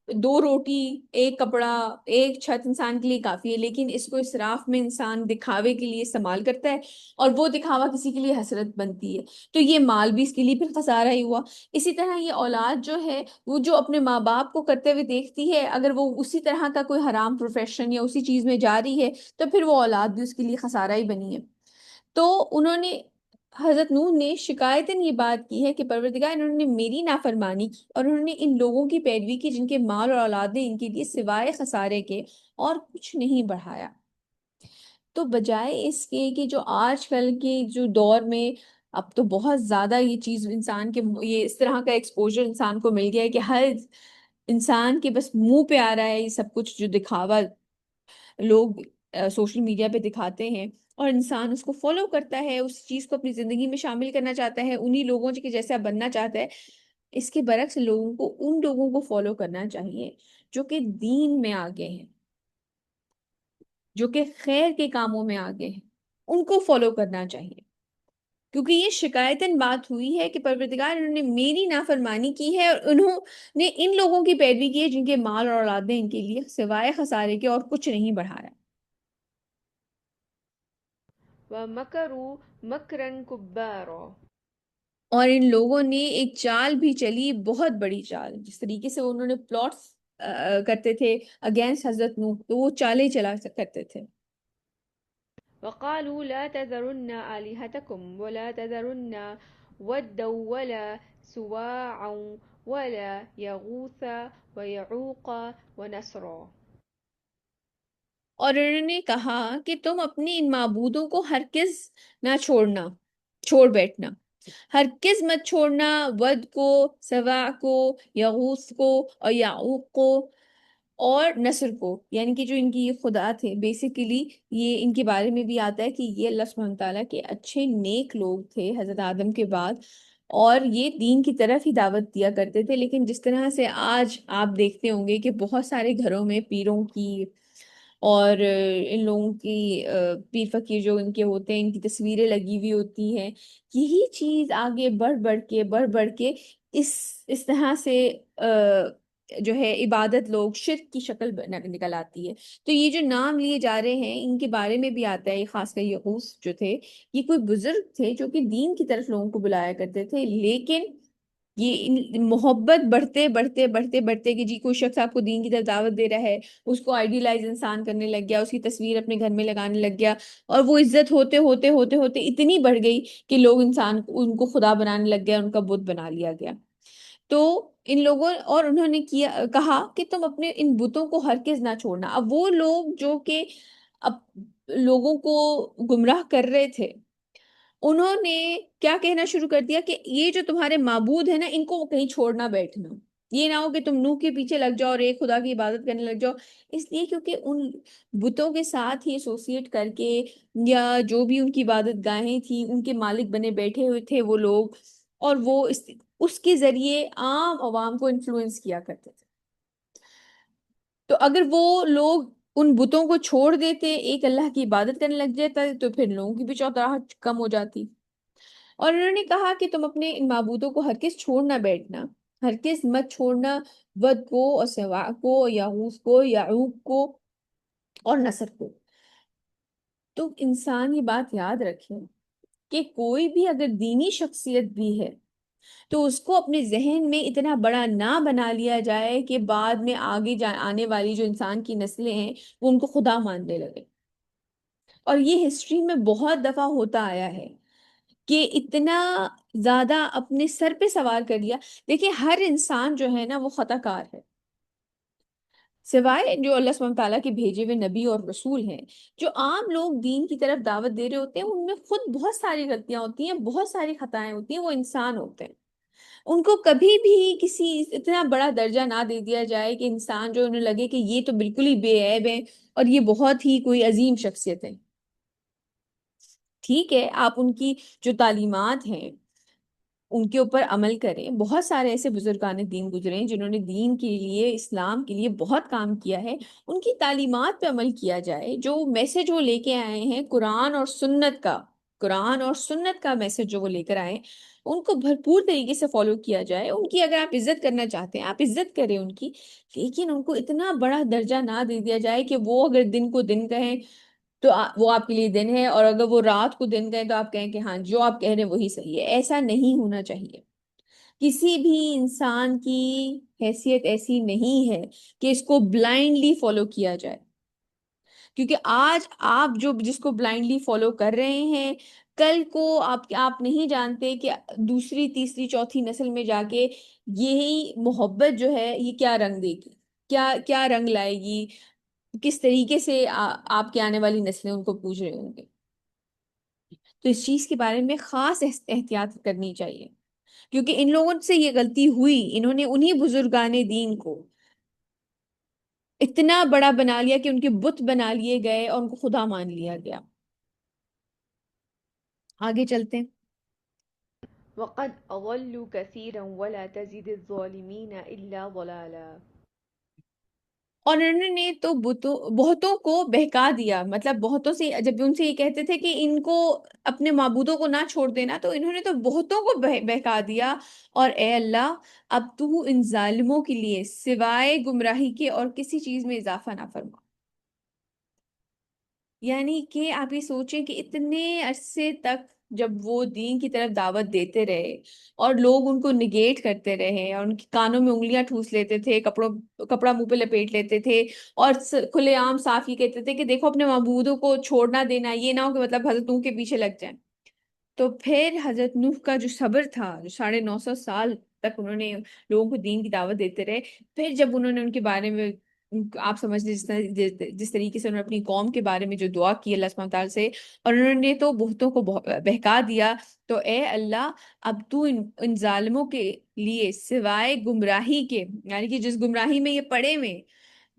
دو روٹی، ایک کپڑا، ایک چھت انسان کے لیے کافی ہے، لیکن اس کو اسراف میں انسان دکھاوے کے لیے استعمال کرتا ہے، اور وہ دکھاوا کسی کے لیے حسرت بنتی ہے، تو یہ مال بھی اس کے لیے پھر خسارہ ہی ہوا۔ اسی طرح یہ اولاد جو ہے وہ جو اپنے ماں باپ کو کرتے ہوئے دیکھتی ہے، اگر وہ اسی طرح کا کوئی حرام پروفیشن یا اسی چیز میں جا رہی ہے تو پھر وہ اولاد بھی اس کے لیے خسارہ ہی بنی ہے۔ تو انہوں نے، حضرت نوح نے شکایتاً یہ بات کی ہے کہ پروردگار، انہوں نے میری نافرمانی کی اور انہوں نے ان لوگوں کی پیروی کی جن کے مال اور اولاد نے ان کے لیے سوائے خسارے کے اور کچھ نہیں بڑھایا۔ تو بجائے اس کے کہ جو آج کل کے جو دور میں اب تو بہت زیادہ یہ چیز انسان کے، یہ اس طرح کا ایکسپوجر انسان کو مل گیا ہے کہ ہر انسان کے بس منہ پہ آ رہا ہے یہ سب کچھ، جو دکھاوا لوگ سوشل میڈیا پہ دکھاتے ہیں، اور انسان اس کو فالو کرتا ہے، اس چیز کو اپنی زندگی میں شامل کرنا چاہتا ہے، انہی لوگوں کے جیسا بننا چاہتا ہے۔ اس کے برعکس لوگوں کو ان لوگوں کو فالو کرنا چاہیے جو کہ دین میں آگے ہیں، جو کہ خیر کے کاموں میں آگے ہیں، ان کو فالو کرنا چاہیے، کیونکہ یہ شکایتاً بات ہوئی ہے کہ پروردگار، انہوں نے میری نافرمانی کی ہے اور انہوں نے ان لوگوں کی پیروی کی ہے جن کے مال اور اولادیں ان کے لیے سوائے خسارے کے اور کچھ نہیں بڑھایا۔ ومكروا مكرا كبارا. اور ان لوگوں نے ایک چال بھی چلی، بہت بڑی چال، جس طریقے سے انہوں نے پلاٹس کرتے تھے اگینسٹ حضرت نوح، تو وہ چالیں چلا کرتے تھے۔ وقالوا لا تذرن آلهتكم ولا تذرن ودا ولا سواعا ولا يغوث ويعوق ونسرا. اور انہوں نے کہا کہ تم اپنی ان معبودوں کو ہرگز نہ چھوڑنا، چھوڑ بیٹھنا، ہرگز مت چھوڑنا، ود کو، سوا کو، یغوث کو اور یعوق کو اور نصر کو، یعنی کہ جو ان کی یہ خدا تھے بیسیکلی، یہ ان کے بارے میں بھی آتا ہے کہ یہ اللہ سبحانہ تعالیٰ کے اچھے نیک لوگ تھے حضرت آدم کے بعد، اور یہ دین کی طرف ہی دعوت دیا کرتے تھے۔ لیکن جس طرح سے آج آپ دیکھتے ہوں گے کہ بہت سارے گھروں میں پیروں کی اور ان لوگوں کی پیر فقیر جو ان کے ہوتے ہیں، ان کی تصویریں لگی ہوئی ہوتی ہیں، یہی چیز آگے بڑھ بڑھ کے اس طرح سے جو ہے عبادت لوگ شرک کی شکل نکل آتی ہے۔ تو یہ جو نام لیے جا رہے ہیں ان کے بارے میں بھی آتا ہے، خاص کر یغوث جو تھے، یہ کوئی بزرگ تھے جو کہ دین کی طرف لوگوں کو بلایا کرتے تھے، لیکن یہ محبت بڑھتے کہ جی کوئی شخص آپ کو دین کی طرف دعوت دے رہا ہے، اس کو آئیڈیلائز انسان کرنے لگ گیا، اس کی تصویر اپنے گھر میں لگانے لگ گیا، اور وہ عزت ہوتے اتنی بڑھ گئی کہ لوگ ان کو خدا بنانے لگ گیا، ان کا بت بنا لیا گیا۔ تو ان لوگوں، اور انہوں نے کہا کہ تم اپنے ان بتوں کو ہرگز نہ چھوڑنا۔ اب وہ لوگ جو کہ اب لوگوں کو گمراہ کر رہے تھے، انہوں نے کیا کہنا شروع کر دیا کہ یہ جو تمہارے معبود ہیں نا، ان کو کہیں چھوڑنا بیٹھنا، یہ نہ ہو کہ تم نوح کے پیچھے لگ جاؤ اور ایک خدا کی عبادت کرنے لگ جاؤ، اس لیے کیونکہ ان بتوں کے ساتھ ہی ایسوسیٹ کر کے، یا جو بھی ان کی عبادت گاہیں تھیں، ان کے مالک بنے بیٹھے ہوئے تھے وہ لوگ، اور وہ اس کے ذریعے عام عوام کو انفلوئنس کیا کرتے تھے۔ تو اگر وہ لوگ ان بتوں کو چھوڑ دیتے، ایک اللہ کی عبادت کرنے لگ جاتا، تو پھر لوگوں کی بھی چوتراہٹ کم ہو جاتی۔ اور انہوں نے کہا کہ تم اپنے ان معبودوں کو ہرگز چھوڑ نہ بیٹھنا، ہرگز مت چھوڑنا، ود کو اور سوا کو، یغوث کو، یعوق کو اور نصر کو۔ تو انسان یہ بات یاد رکھے کہ کوئی بھی اگر دینی شخصیت بھی ہے تو اس کو اپنے ذہن میں اتنا بڑا نہ بنا لیا جائے کہ بعد میں آگے آنے والی جو انسان کی نسلیں ہیں وہ ان کو خدا ماننے لگے۔ اور یہ ہسٹری میں بہت دفعہ ہوتا آیا ہے کہ اتنا زیادہ اپنے سر پہ سوار کر لیا۔ دیکھیں ہر انسان جو ہے نا وہ خطا کار ہے، سوائے جو اللہ سبحانہ تعالیٰ کے بھیجے ہوئے نبی اور رسول ہیں۔ جو عام لوگ دین کی طرف دعوت دے رہے ہوتے ہیں ان میں خود بہت ساری غلطیاں ہوتی ہیں، بہت ساری خطائیں ہوتی ہیں، وہ انسان ہوتے ہیں۔ ان کو کبھی بھی کسی اتنا بڑا درجہ نہ دے دیا جائے کہ انسان جو انہیں لگے کہ یہ تو بالکل ہی بے عیب ہے اور یہ بہت ہی کوئی عظیم شخصیت ہے۔ ٹھیک ہے، آپ ان کی جو تعلیمات ہیں ان کے اوپر عمل کریں، بہت سارے ایسے بزرگان دین گزرے ہیں جنہوں نے دین کے لیے، اسلام کے لیے بہت کام کیا ہے، ان کی تعلیمات پہ عمل کیا جائے، جو میسج وہ لے کے آئے ہیں قرآن اور سنت کا، قرآن اور سنت کا میسج جو وہ لے کر آئے ان کو بھرپور طریقے سے فالو کیا جائے. ان کی اگر آپ عزت کرنا چاہتے ہیں آپ عزت کریں ان کی، لیکن ان کو اتنا بڑا درجہ نہ دے دیا جائے کہ وہ اگر دن کو دن کہیں تو وہ آپ کے لیے دن ہے، اور اگر وہ رات کو دن کہیں تو آپ کہیں کہ ہاں جو آپ کہہ رہے ہیں وہی صحیح ہے. ایسا نہیں ہونا چاہیے. کسی بھی انسان کی حیثیت ایسی نہیں ہے کہ اس کو بلائنڈلی فالو کیا جائے، کیونکہ آج آپ جو جس کو بلائنڈلی فالو کر رہے ہیں، کل کو آپ نہیں جانتے کہ دوسری تیسری چوتھی نسل میں جا کے یہی محبت جو ہے یہ کیا رنگ دے گی، کیا کیا رنگ لائے گی، کس طریقے سے آپ کے آنے والی نسلیں ان کو پوچھ رہے ہوں گے. تو اس چیز کے بارے میں خاص احتیاط کرنی چاہیے، کیونکہ ان لوگوں سے یہ غلطی ہوئی. انہوں نے انہی بزرگان دین کو اتنا بڑا بنا لیا کہ ان کے بت بنا لیے گئے اور ان کو خدا مان لیا گیا. آگے چلتے ہیں. وقد أضلوا كثيرا ولا تزد الظالمين إلا ضلالا. اور انہوں نے تو بہتوں کو بہکا دیا، مطلب بہتوں سے جب ان سے یہ کہتے تھے کہ ان کو اپنے معبودوں کو نہ چھوڑ دینا، تو انہوں نے تو بہتوں کو بہکا دیا. اور اے اللہ اب تو ان ظالموں کے لیے سوائے گمراہی کے اور کسی چیز میں اضافہ نہ فرما. یعنی کہ آپ یہ سوچیں کہ اتنے عرصے تک جب وہ دین کی طرف دعوت دیتے رہے اور لوگ ان کو نگیٹ کرتے رہے اور ان کے کانوں میں انگلیاں ٹھوس لیتے تھے، کپڑا منہ پہ لپیٹ لیتے تھے، اور کھلے عام صاف یہ کہتے تھے کہ دیکھو اپنے معبودوں کو چھوڑنا دینا، یہ نہ ہو کہ مطلب حضرت نوح کے پیچھے لگ جائیں. تو پھر حضرت نوح کا جو صبر تھا، جو 950 سال تک انہوں نے لوگوں کو دین کی دعوت دیتے رہے، پھر جب انہوں نے ان کے بارے میں آپ سمجھ لیں جس طریقے سے انہوں نے اپنی قوم کے بارے میں جو دعا کی اللہ سبحانہ تعالیٰ سے، اور انہوں نے تو بہتوں کو بہکا دیا. تو اے اللہ اب تو ان ظالموں کے لیے سوائے گمراہی کے، یعنی کہ جس گمراہی میں یہ پڑے ہوئے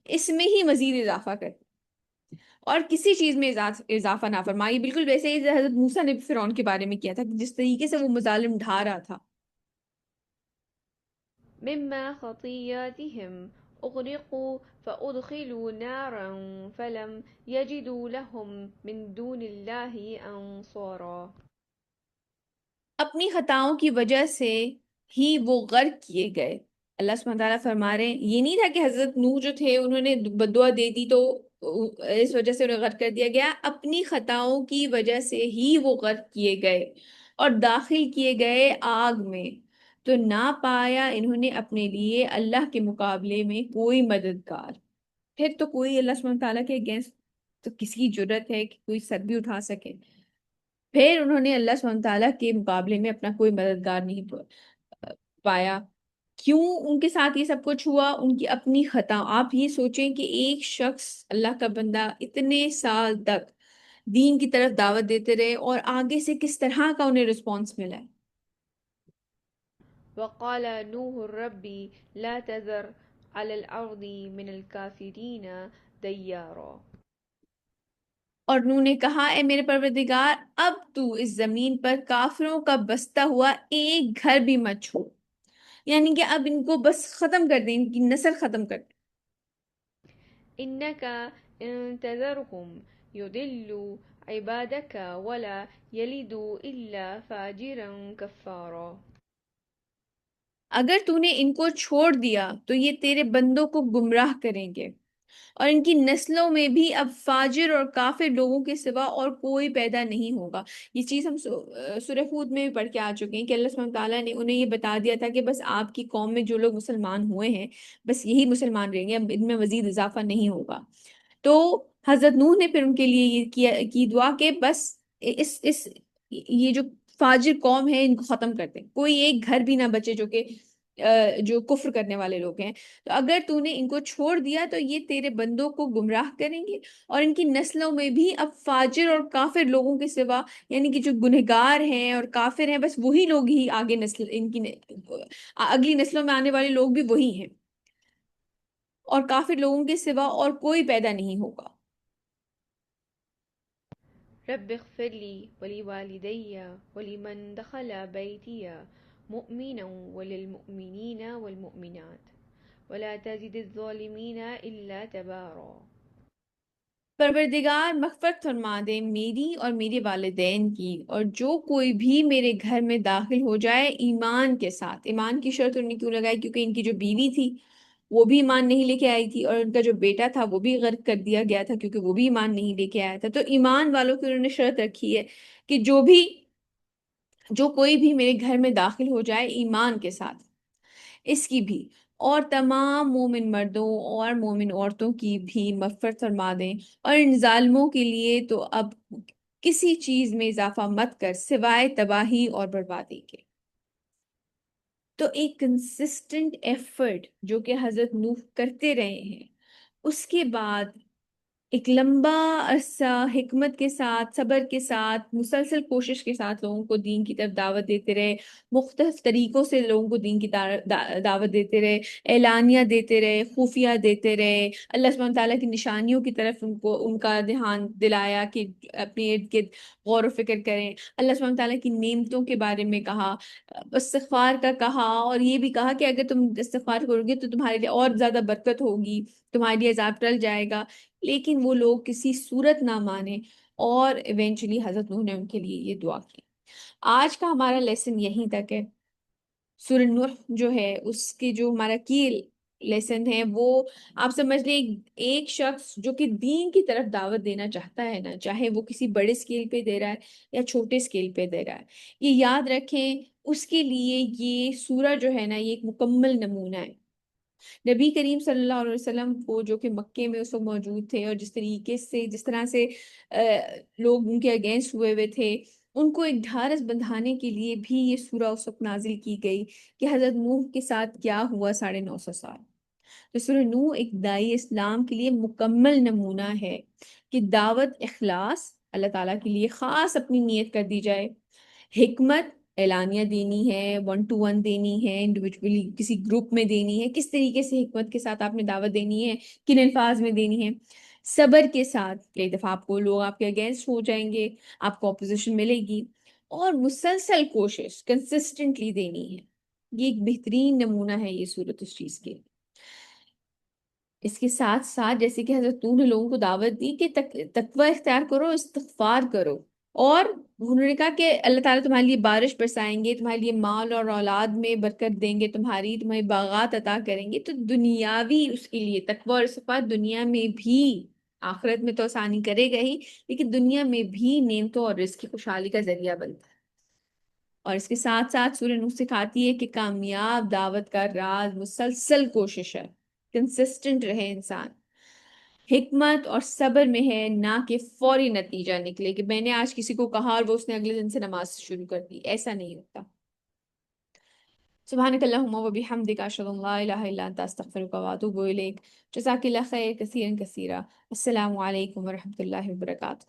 اس میں ہی مزید اضافہ کر، اور کسی چیز میں اضافہ نہ فرمائی. بالکل ویسے ہی حضرت موسیٰ نے فرعون کے بارے میں کیا تھا، کہ جس طریقے سے وہ مظالم ڈھا رہا تھا. مما خطياتهم أغرقوا فأدخلوا نارا فلم يجدوا لهم من دون الله أنصارا. اپنی خطاؤں کی وجہ سے ہی وہ غرق کیے گئے. اللہ سبحانہ تعالیٰ فرما رہے ہیں یہ نہیں تھا کہ حضرت نوح جو تھے انہوں نے بدعا دے دی تو اس وجہ سے انہیں غرق کر دیا گیا. اپنی خطاؤں کی وجہ سے ہی وہ غرق کیے گئے اور داخل کیے گئے آگ میں. تو نہ پایا انہوں نے اپنے لیے اللہ کے مقابلے میں کوئی مددگار. پھر تو کوئی اللہ سبحانہ تعالیٰ کے اگینسٹ تو کسی کی جرت ہے کہ کوئی سر بھی اٹھا سکے؟ پھر انہوں نے اللہ سبحانہ تعالیٰ کے مقابلے میں اپنا کوئی مددگار نہیں پایا. کیوں ان کے ساتھ یہ سب کچھ ہوا؟ ان کی اپنی خطا. آپ یہ سوچیں کہ ایک شخص اللہ کا بندہ اتنے سال تک دین کی طرف دعوت دیتے رہے اور آگے سے کس طرح کا انہیں رسپانس ملا ہے. وقال نوح ربي لا تذر على الأرض من الكافرين ديارا. اور انہوں نے کہا اے میرے پروردگار اب تو اس زمین پر کافروں کا بستا ہوا ایک گھر بھی مت چھوڑ. یعنی کہ اب ان کو بس ختم کر دیں، ان کی نسل ختم کر دیں. إنك إن تذرهم يضلوا عبادك ولا يلدوا إلا فاجرا كفارا. اگر تو نے ان کو چھوڑ دیا تو یہ تیرے بندوں کو گمراہ کریں گے، اور ان کی نسلوں میں بھی اب فاجر اور کافر لوگوں کے سوا اور کوئی پیدا نہیں ہوگا. یہ چیز ہم سورہ ہود میں بھی پڑھ کے آ چکے ہیں کہ اللہ سبحانہ تعالیٰ نے انہیں یہ بتا دیا تھا کہ بس آپ کی قوم میں جو لوگ مسلمان ہوئے ہیں بس یہی مسلمان رہیں گے، اب ان میں مزید اضافہ نہیں ہوگا. تو حضرت نوح نے پھر ان کے لیے یہ کی دعا کہ بس اس یہ جو فاجر قوم ہے ان کو ختم کر دیں، کوئی ایک گھر بھی نہ بچے جو کہ جو کفر کرنے والے لوگ ہیں. تو اگر تو نے ان کو چھوڑ دیا تو یہ تیرے بندوں کو گمراہ کریں گے، اور ان کی نسلوں میں بھی اب فاجر اور کافر لوگوں کے سوا، یعنی کہ جو گنہگار ہیں اور کافر ہیں بس وہی لوگ ہی آگے نسل ان کی اگلی نسلوں میں آنے والے لوگ بھی وہی ہیں، اور کافر لوگوں کے سوا اور کوئی پیدا نہیں ہوگا. رب اغفر لي ولوالدي ولمن دخل بيتي مؤمنا وللمؤمنين والمؤمنات ولا تزد الظالمين إلا تبارا. پروردگار مغفرت فرما دے میری اور میرے والدین کی، اور جو کوئی بھی میرے گھر میں داخل ہو جائے ایمان کے ساتھ۔ ایمان کی شرط انہوں نے کیوں لگائی؟ کیونکہ ان کی جو بیوی تھی وہ بھی ایمان نہیں لے کے آئی تھی، اور ان کا جو بیٹا تھا وہ بھی غرق کر دیا گیا تھا کیونکہ وہ بھی ایمان نہیں لے کے آیا تھا۔ تو ایمان والوں کی انہوں نے شرط رکھی ہے کہ جو کوئی بھی میرے گھر میں داخل ہو جائے ایمان کے ساتھ، اس کی بھی اور تمام مومن مردوں اور مومن عورتوں کی بھی مغفرت فرما دیں، اور ان ظالموں کے لیے تو اب کسی چیز میں اضافہ مت کر سوائے تباہی اور بربادی کے۔ تو ایک کنسسٹنٹ ایفرٹ جو کہ حضرت نوح کرتے رہے ہیں، اس کے بعد ایک لمبا عرصہ حکمت کے ساتھ، صبر کے ساتھ، مسلسل کوشش کے ساتھ لوگوں کو دین کی طرف دعوت دیتے رہے، مختلف طریقوں سے لوگوں کو دین کی دعوت دیتے رہے، اعلانیہ دیتے رہے، خفیہ دیتے رہے، اللہ سبحانہ تعالیٰ کی نشانیوں کی طرف ان کا دھیان دلایا کہ اپنے ارد گرد غور و فکر کریں، اللہ سبحانہ تعالیٰ کی نعمتوں کے بارے میں کہا، استغفار کا کہا، اور یہ بھی کہا کہ اگر تم استغفار کرو گے تو تمہارے لیے اور زیادہ برکت ہوگی، تمہارے لیے عذاب ٹل جائے گا۔ لیکن وہ لوگ کسی صورت نہ مانے، اور ایونچولی حضرت نوح نے ان کے لیے یہ دعا کی۔ آج کا ہمارا لیسن یہیں تک ہے۔ سورہ نوح جو ہے اس کے جو ہمارا کی لیسن ہے وہ آپ سمجھ لیں ایک شخص جو کہ دین کی طرف دعوت دینا چاہتا ہے نا، چاہے وہ کسی بڑے اسکیل پہ دے رہا ہے یا چھوٹے اسکیل پہ دے رہا ہے، یہ یاد رکھیں اس کے لیے یہ سورہ جو ہے نا یہ ایک مکمل نمونہ ہے۔ نبی کریم صلی اللہ علیہ وسلم کو جو کہ مکے میں اس وقت موجود تھے، اور جس طرح سے لوگ ان کے اگینسٹ ہوئے تھے، ان کو ایک ڈھارس بندھانے کے لیے بھی یہ سورہ اس وقت نازل کی گئی کہ حضرت نوح کے ساتھ کیا ہوا 950 سال۔ تو سورہ نوح ایک داعی اسلام کے لیے مکمل نمونہ ہے کہ دعوت اخلاص اللہ تعالیٰ کے لیے خاص اپنی نیت کر دی جائے، حکمت اعلانیہ دینی ہے، 1 to 1 دینی ہے، انڈیویجولی کسی گروپ میں دینی ہے، کس طریقے سے حکمت کے ساتھ آپ نے دعوت دینی ہے، کن الفاظ میں دینی ہے، صبر کے ساتھ، کئی دفعہ آپ کو لوگ آپ کے اگینسٹ ہو جائیں گے، آپ کو اپوزیشن ملے گی، اور مسلسل کوشش کنسسٹنٹلی دینی ہے۔ یہ ایک بہترین نمونہ ہے یہ صورت اس چیز کے۔ اس کے ساتھ ساتھ جیسے کہ حضرت نوح نے لوگوں کو دعوت دی کہ تقوی اختیار کرو، استغفار کرو، اور انہوں نے کہا کہ اللہ تعالیٰ تمہارے لیے بارش برسائیں گے، تمہارے لیے مال اور اولاد میں برکت دیں گے، تمہیں باغات عطا کریں گے۔ تو دنیاوی اس کے لیے تقوی اور استغفار دنیا میں بھی، آخرت میں تو آسانی کرے گا ہی، لیکن دنیا میں بھی نعمتوں اور رزق کی خوشحالی کا ذریعہ بنتا ہے۔ اور اس کے ساتھ ساتھ سورہ نوح سکھاتی ہے کہ کامیاب دعوت کا راز مسلسل کوشش ہے، کنسسٹنٹ رہے انسان، حکمت اور صبر میں ہے، نہ کہ فوری نتیجہ نکلے کہ میں نے آج کسی کو کہا اور وہ اس نے اگلے دن سے نماز شروع کر دی، ایسا نہیں ہوتا۔ سبحانک اللہم و بحمدک، اشہد ان لا الہ الا انت، استغفرک و اتوب الیک۔ جزاک اللہ خیر کثیرا کثیرا۔ السلام علیکم ورحمۃ اللہ وبرکاتہ۔